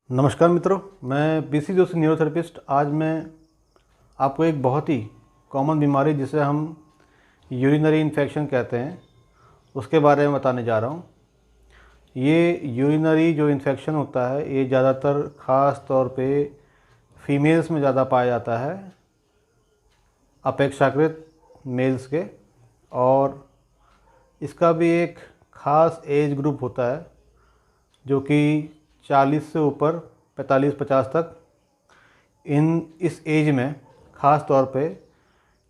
नमस्कार मित्रों, मैं बीसी जोशी न्यूरोथेरेपिस्ट। आज मैं आपको एक बहुत ही कॉमन बीमारी जिसे हम यूरिनरी इन्फेक्शन कहते हैं उसके बारे में बताने जा रहा हूँ। ये यूरिनरी जो इन्फेक्शन होता है ये ज़्यादातर ख़ास तौर पे फीमेल्स में ज़्यादा पाया जाता है अपेक्षाकृत मेल्स के, और इसका भी एक ख़ास एज ग्रुप होता है जो कि 40 से ऊपर 45-50 तक इस एज में ख़ास तौर पे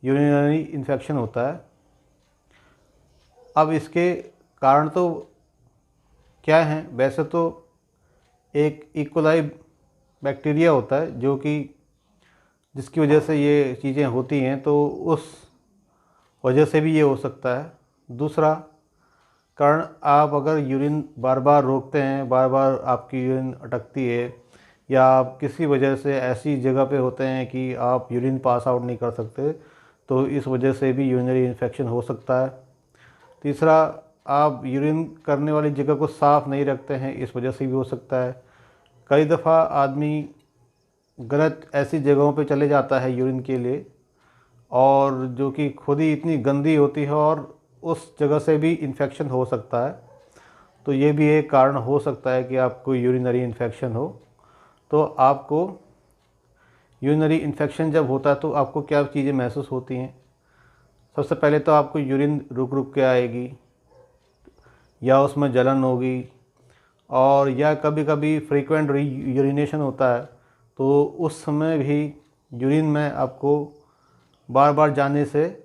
यूरिनरी इन्फेक्शन होता है। अब इसके कारण तो क्या हैं? वैसे तो एक इकोलाई बैक्टीरिया होता है जो कि जिसकी वजह से ये चीज़ें होती हैं, तो उस वजह से भी ये हो सकता है। दूसरा कारण, आप अगर यूरिन बार बार रोकते हैं, बार बार आपकी यूरिन अटकती है, या आप किसी वजह से ऐसी जगह पे होते हैं कि आप यूरिन पास आउट नहीं कर सकते, तो इस वजह से भी यूरिनरी इन्फेक्शन हो सकता है। तीसरा, आप यूरिन करने वाली जगह को साफ़ नहीं रखते हैं, इस वजह से भी हो सकता है। कई दफ़ा आदमी गलत ऐसी जगहों पे चले जाता है यूरिन के लिए, और जो कि खुद ही इतनी गंदी होती है, और उस जगह से भी इन्फेक्शन हो सकता है। तो ये भी एक कारण हो सकता है कि आपको यूरिनरी इन्फेक्शन हो। तो आपको यूरिनरी इन्फेक्शन जब होता है तो आपको क्या चीज़ें महसूस होती हैं? सबसे पहले तो आपको यूरिन रुक रुक के आएगी, या उसमें जलन होगी, और या कभी कभी फ्रीक्वेंट यूरिनेशन होता है तो उस समय भी यूरिन में आपको बार बार जाने से,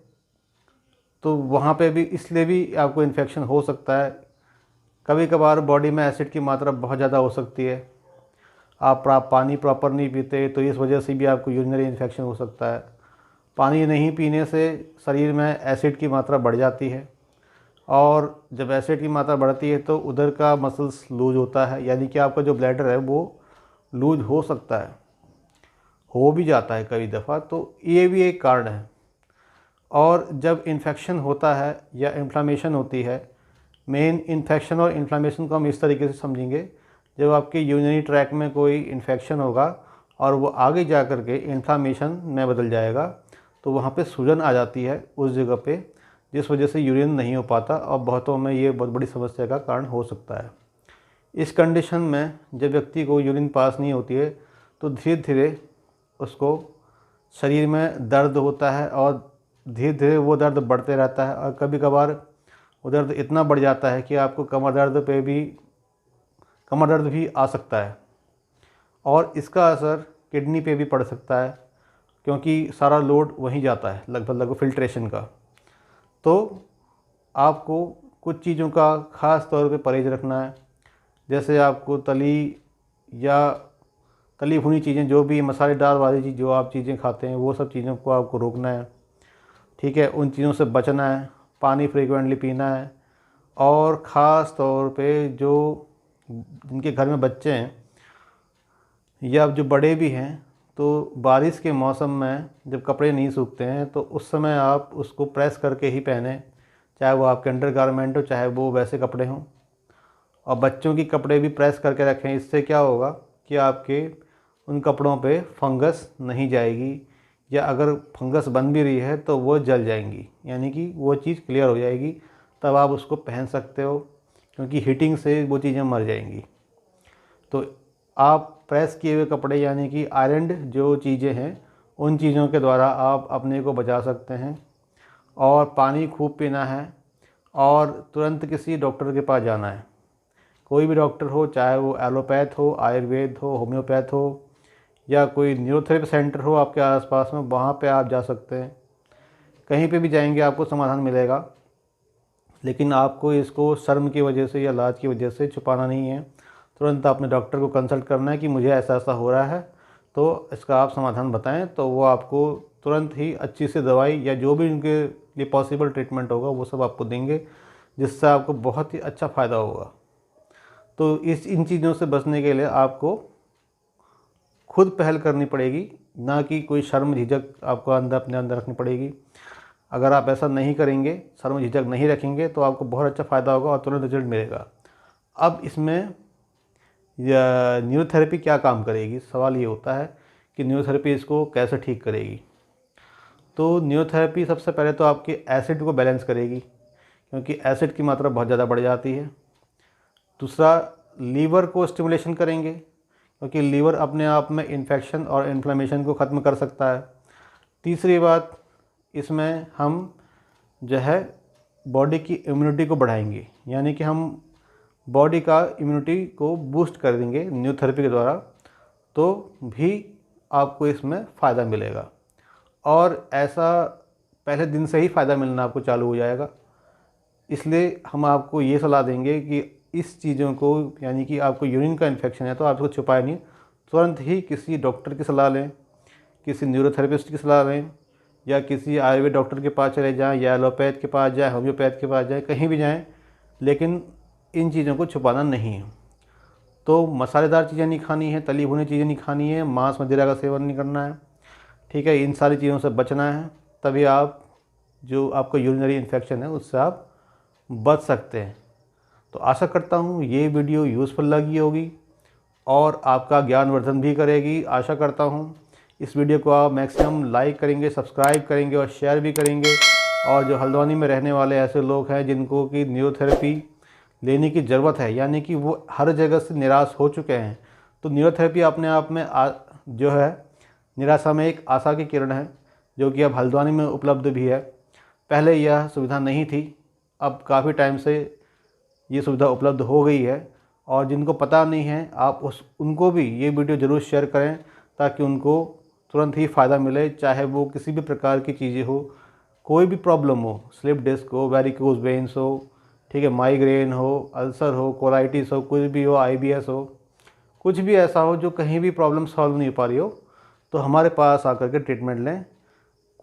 तो वहाँ पे भी इसलिए भी आपको इन्फेक्शन हो सकता है। कभी कभार बॉडी में एसिड की मात्रा बहुत ज़्यादा हो सकती है, आप पानी प्रॉपर नहीं पीते, तो इस वजह से भी आपको यूरिनरी इन्फेक्शन हो सकता है। पानी नहीं पीने से शरीर में एसिड की मात्रा बढ़ जाती है, और जब एसिड की मात्रा बढ़ती है तो उधर का मसल्स लूज होता है, यानी कि आपका जो ब्लैडर है वो लूज हो सकता है, हो भी जाता है कई दफ़ा। तो ये भी एक कारण है। और जब इन्फेक्शन होता है या इन्फ्लामेशन होती है, मेन इन्फेक्शन और इन्फ्लामेशन को हम इस तरीके से समझेंगे, जब आपके यूरिनरी ट्रैक में कोई इन्फेक्शन होगा और वो आगे जा कर के इन्फ्लामेशन में बदल जाएगा, तो वहाँ पे सूजन आ जाती है उस जगह पे, जिस वजह से यूरिन नहीं हो पाता, और बहुतों में ये बहुत बड़ी समस्या का कारण हो सकता है। इस कंडीशन में जब व्यक्ति को यूरिन पास नहीं होती है तो धीरे धीरे उसको शरीर में दर्द होता है, और धीरे धीरे वो दर्द बढ़ते रहता है, और कभी कभार वो दर्द इतना बढ़ जाता है कि आपको कमर दर्द भी आ सकता है, और इसका असर किडनी पे भी पड़ सकता है, क्योंकि सारा लोड वहीं जाता है लगभग फिल्ट्रेशन का। तो आपको कुछ चीज़ों का ख़ास तौर पे परहेज़ रखना है, जैसे आपको तली भुनी चीज़ें, जो भी मसालेदार वाली चीज़ जो आप चीज़ें खाते हैं, वो सब चीज़ों को आपको रोकना है, ठीक है? उन चीज़ों से बचना है, पानी फ्रीक्वेंटली पीना है, और ख़ास तौर पे जो जिनके घर में बच्चे हैं या जो बड़े भी हैं, तो बारिश के मौसम में जब कपड़े नहीं सूखते हैं तो उस समय आप उसको प्रेस करके ही पहने, चाहे वो आपके अंडरगारमेंट हो, चाहे वो वैसे कपड़े हों। और बच्चों की कपड़े भी प्रेस करके रखें। इससे क्या होगा कि आपके उन कपड़ों पे फंगस नहीं जाएगी, या अगर फंगस बन भी रही है तो वो जल जाएंगी, यानी कि वो चीज़ क्लियर हो जाएगी, तब आप उसको पहन सकते हो, क्योंकि हीटिंग से वो चीज़ें मर जाएंगी। तो आप प्रेस किए हुए कपड़े, यानी कि आयरन्ड जो चीज़ें हैं, उन चीज़ों के द्वारा आप अपने को बचा सकते हैं। और पानी खूब पीना है, और तुरंत किसी डॉक्टर के पास जाना है। कोई भी डॉक्टर हो, चाहे वो एलोपैथ हो, आयुर्वेद हो, होम्योपैथ हो, या कोई न्यूरोथेरेपी सेंटर हो आपके आसपास में, वहाँ पे आप जा सकते हैं। कहीं पे भी जाएंगे आपको समाधान मिलेगा, लेकिन आपको इसको शर्म की वजह से या लाज की वजह से छुपाना नहीं है। तुरंत आपने डॉक्टर को कंसल्ट करना है कि मुझे ऐसा ऐसा हो रहा है, तो इसका आप समाधान बताएं, तो वो आपको तुरंत ही अच्छी सी दवाई या जो भी उनके लिए पॉसिबल ट्रीटमेंट होगा वो सब आपको देंगे, जिससे आपको बहुत ही अच्छा फ़ायदा होगा। तो इन चीज़ों से बचने के लिए आपको खुद पहल करनी पड़ेगी, ना कि कोई शर्म झिझक आपको अपने अंदर रखनी पड़ेगी। अगर आप ऐसा नहीं करेंगे, शर्म झिझक नहीं रखेंगे, तो आपको बहुत अच्छा फ़ायदा होगा और तुरंत रिजल्ट मिलेगा। अब इसमें या न्यूरोथेरेपी क्या काम करेगी। सवाल ये होता है कि न्यूरोथेरेपी इसको कैसे ठीक करेगी। तो न्यूरोथेरेपी सबसे पहले तो आपके एसिड को बैलेंस करेगी, क्योंकि एसिड की मात्रा बहुत ज़्यादा बढ़ जाती है। दूसरा, लीवर को स्टिमुलेशन करेंगे, क्योंकि लीवर अपने आप में इन्फेक्शन और इन्फ्लेमेशन को ख़त्म कर सकता है। तीसरी बात, इसमें हम जो है बॉडी की इम्यूनिटी को बढ़ाएंगे, यानी कि हम बॉडी का इम्यूनिटी को बूस्ट कर देंगे न्यूरोथेरेपी के द्वारा, तो भी आपको इसमें फ़ायदा मिलेगा। और ऐसा पहले दिन से ही फ़ायदा मिलना आपको चालू हो जाएगा। इसलिए हम आपको ये सलाह देंगे कि इस चीज़ों को, यानी कि आपको यूरिन का इन्फेक्शन है तो आप इसको छुपाएं नहीं, तुरंत ही किसी डॉक्टर की सलाह लें, किसी न्यूरोथेरेपिस्ट की सलाह लें, या किसी आयुर्वेद डॉक्टर के पास चले जाएं, या एलोपैथ के पास जाएं, होम्योपैथ के पास जाएं, कहीं भी जाएं, लेकिन इन चीज़ों को छुपाना नहीं है। तो मसालेदार चीज़ें नहीं खानी है, तली भुनी चीज़ें नहीं खानी है, मांस मदिरा का सेवन नहीं करना है, ठीक है। इन सारी चीज़ों से बचना है, तभी आप जो आपको यूरिनरी इन्फेक्शन है उससे आप बच सकते हैं। तो आशा करता हूँ ये वीडियो यूज़फुल लगी होगी और आपका ज्ञानवर्धन भी करेगी। आशा करता हूँ इस वीडियो को आप मैक्सिमम लाइक करेंगे, सब्सक्राइब करेंगे और शेयर भी करेंगे। और जो हल्द्वानी में रहने वाले ऐसे लोग हैं जिनको कि न्यूरोथेरेपी लेने की ज़रूरत है, यानी कि वो हर जगह से निराश हो चुके हैं, तो न्यूरोथेरेपी अपने आप में जो है निराशा में एक आशा की किरण है, जो कि अब हल्द्वानी में उपलब्ध भी है। पहले यह सुविधा नहीं थी, अब काफ़ी टाइम से ये सुविधा उपलब्ध हो गई है। और जिनको पता नहीं है आप उनको भी ये वीडियो ज़रूर शेयर करें, ताकि उनको तुरंत ही फ़ायदा मिले, चाहे वो किसी भी प्रकार की चीज़ें हो, कोई भी प्रॉब्लम हो, स्लिप डिस्क हो, वेरिकोज वेन्स हो, ठीक है, माइग्रेन हो, अल्सर हो, कोलाइटिस हो, कुछ भी हो, IBS हो, कुछ भी ऐसा हो जो कहीं भी प्रॉब्लम सॉल्व नहीं हो पा रही हो, तो हमारे पास आकर के ट्रीटमेंट लें।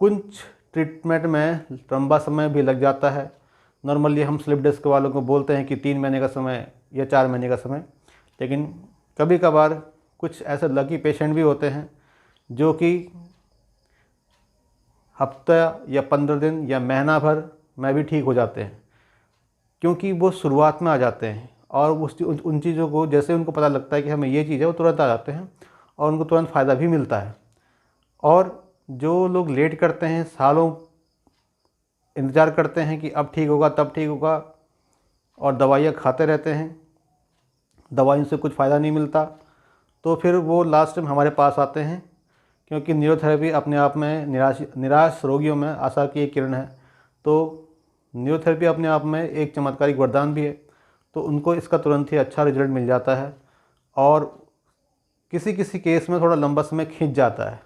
कुछ ट्रीटमेंट में लंबा समय भी लग जाता है। नॉर्मली हम स्लिप डिस्क वालों को बोलते हैं कि 3 महीने का समय या 4 महीने का समय, लेकिन कभी कभार कुछ ऐसे लकी पेशेंट भी होते हैं जो कि हफ्ता या 15 दिन या महीना भर में भी ठीक हो जाते हैं, क्योंकि वो शुरुआत में आ जाते हैं और उन चीज़ों को जैसे उनको पता लगता है कि हमें ये चीज़ है, वो तुरंत आ जाते हैं और उनको तुरंत फ़ायदा भी मिलता है। और जो लोग लेट करते हैं, सालों इंतज़ार करते हैं कि अब ठीक होगा तब ठीक होगा, और दवाइयाँ खाते रहते हैं, दवाइयों से कुछ फ़ायदा नहीं मिलता, तो फिर वो लास्ट में हमारे पास आते हैं, क्योंकि न्यूरोथेरेपी अपने आप में निराश रोगियों में आशा की एक किरण है। तो न्यूरोथेरेपी अपने आप में एक चमत्कारिक वरदान भी है, तो उनको इसका तुरंत ही अच्छा रिजल्ट मिल जाता है। और किसी किसी केस में थोड़ा लंबा समय खींच जाता है,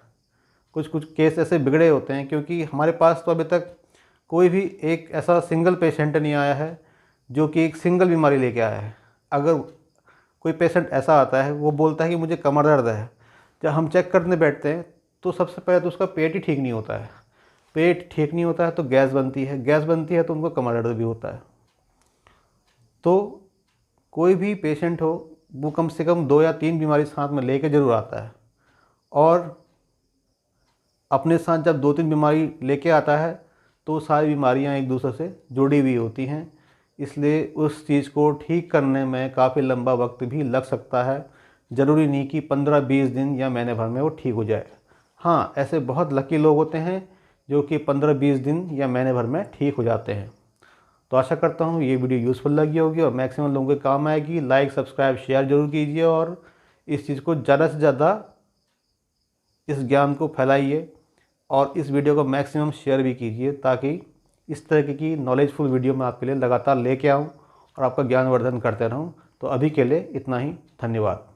कुछ कुछ केस ऐसे बिगड़े होते हैं, क्योंकि हमारे पास तो अभी तक कोई भी एक ऐसा सिंगल पेशेंट नहीं आया है जो कि एक सिंगल बीमारी लेके आया है। अगर कोई पेशेंट ऐसा आता है, वो बोलता है कि मुझे कमर दर्द है, जब हम चेक करने बैठते हैं तो सबसे पहले तो उसका पेट ही ठीक नहीं होता है। पेट ठीक नहीं होता है तो गैस बनती है, गैस बनती है तो उनको कमर दर्द भी होता है। तो कोई भी पेशेंट हो, वो कम से कम 2 या 3 बीमारी साथ में लेके ज़रूर आता है, और अपने साथ जब 2-3 बीमारी लेके आता है तो सारी बीमारियां एक दूसरे से जुड़ी हुई होती हैं, इसलिए उस चीज़ को ठीक करने में काफ़ी लंबा वक्त भी लग सकता है। ज़रूरी नहीं कि 15-20 दिन या महीने भर में वो ठीक हो जाए। हाँ, ऐसे बहुत लकी लोग होते हैं जो कि 15-20 दिन या महीने भर में ठीक हो जाते हैं। तो आशा करता हूँ ये वीडियो यूज़फुल लगी होगी और मैक्सिमम लोगों के काम आएगी। लाइक, सब्सक्राइब, शेयर ज़रूर कीजिए और इस चीज़ को ज़्यादा से ज़्यादा इस ज्ञान को फैलाइए और इस वीडियो को मैक्सिमम शेयर भी कीजिए, ताकि इस तरह की नॉलेजफुल वीडियो मैं आपके लिए लगातार लेके आऊँ और आपका ज्ञानवर्धन करते रहूँ। तो अभी के लिए इतना ही, धन्यवाद।